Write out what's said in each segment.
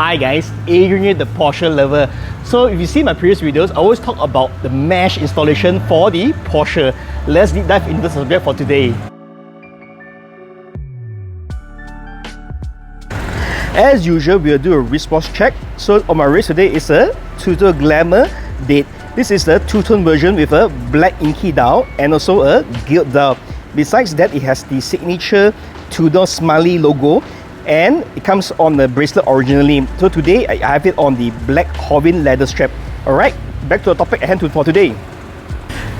Hi guys, Adrian here, the Porsche lover. So if you see my previous videos, I always talk about the mesh installation for the Porsche. Let's deep dive into the subject for today. As usual, we'll do a wristwatch check. So on my wrist today is a Tudor Glamour date. This is the two-tone version with a black inky dial and also a gilt dial. Besides that, it has the signature Tudor smiley logo, and it comes on the bracelet originally. So today I have it on the black Hovin leather strap. Alright, back to the topic at hand for today.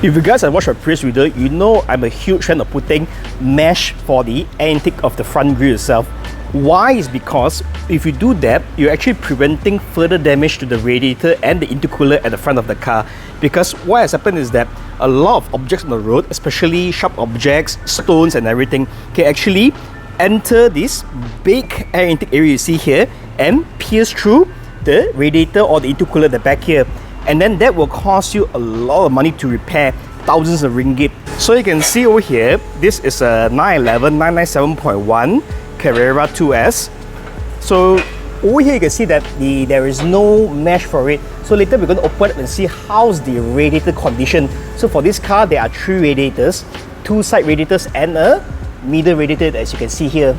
If you guys have watched my previous video, you know I'm a huge fan of putting mesh for the air intake of the front grille itself. Why is because if you do that, you're actually preventing further damage to the radiator and the intercooler at the front of the car. Because what has happened is that a lot of objects on the road, especially sharp objects, stones and everything, can actually enter this big air intake area you see here and pierce through the radiator or the intercooler at the back here, and then that will cost you a lot of money to repair, thousands of ringgit. So you can see over here, this is a 911 997.1 Carrera 2S. So over here you can see that there is no mesh for it. So later we're going to open up and see how's the radiator condition. So for this car there are 3 radiators, 2 side radiators and a middle radiator, as you can see here.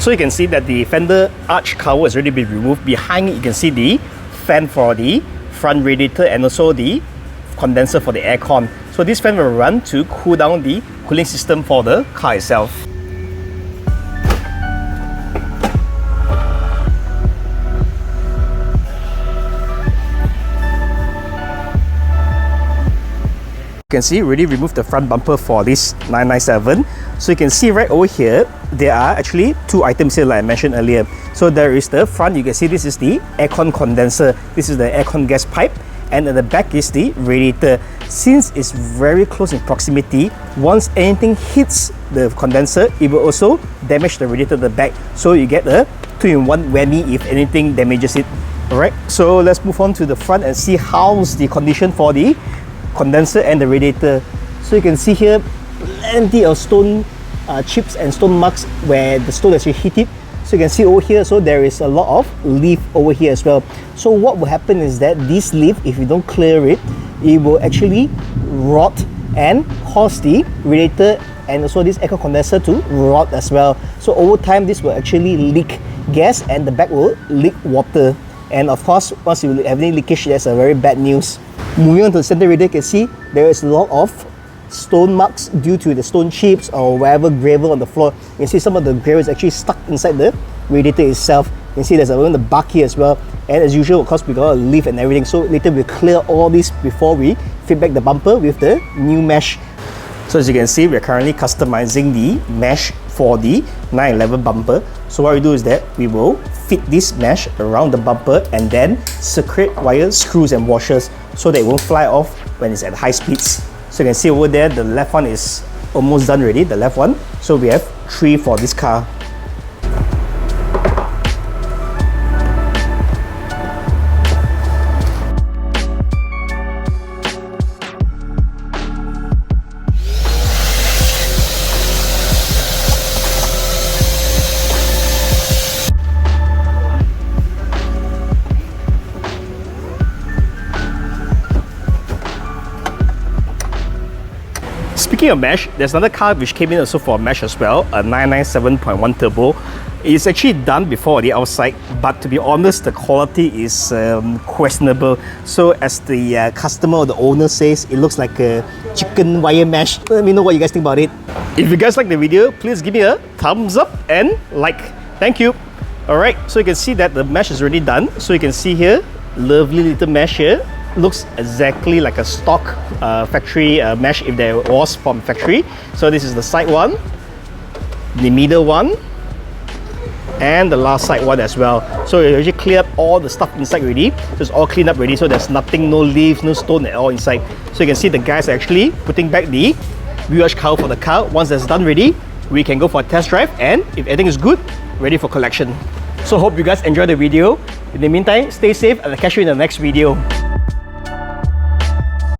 So you can see that the fender arch cover has already been removed. Behind it you can see the fan for the front radiator and also the condenser for the aircon. So this fan will run to cool down the cooling system for the car itself. You can see already removed the front bumper for this 997. So you can see right over here there are actually 2 items here like I mentioned earlier. So there is the front, you can see this is the aircon condenser, this is the aircon gas pipe, and at the back is the radiator. Since it's very close in proximity, once anything hits the condenser, it will also damage the radiator at the back. So you get a 2-in-1 whammy if anything damages it. Alright, so let's move on to the front and see how's the condition for the condenser and the radiator. So you can see here plenty of stone chips and stone marks where the stone actually hit it. So you can see over here, so there is a lot of leaf over here as well. So what will happen is that this leaf, if you don't clear it, it will actually rot and cause the radiator and also this air condenser to rot as well. So over time this will actually leak gas and the back will leak water. And of course, once you have any leakage, that's a very bad news. Moving on to the center radiator, you can see there is a lot of stone marks due to the stone chips or whatever gravel on the floor. You can see some of the gravel is actually stuck inside the radiator itself. You can see there's a the bark here as well. And as usual, of course, we got a leaf and everything. So later we'll clear all this before we fit back the bumper with the new mesh. So as you can see, we're currently customizing the mesh for the 911 bumper. So what we do is that we will fit this mesh around the bumper and then secrete wire screws and washers so that it won't fly off when it's at high speeds. So you can see over there, the left one is almost done already, the left one. So we have 3 for this car. Speaking of mesh, there's another car which came in also for mesh as well, a 997.1 turbo. It's actually done before on the outside, but to be honest, the quality is questionable. So as the customer or the owner says, it looks like a chicken wire mesh. Let me know what you guys think about it. If you guys like the video, please give me a thumbs up and like. Thank you. Alright, so you can see that the mesh is already done. So you can see here, lovely little mesh here. Looks exactly like a stock factory mesh if there was from factory. So this is the side one, the middle one, and the last side one as well. So it actually clear up all the stuff inside already. So it's all cleaned up already. So there's nothing, no leaves, no stone at all inside. So you can see the guys are actually putting back the wheel arch cover for the car. Once that's done ready, we can go for a test drive, and if everything is good, ready for collection. So hope you guys enjoyed the video. In the meantime, stay safe and I'll catch you in the next video.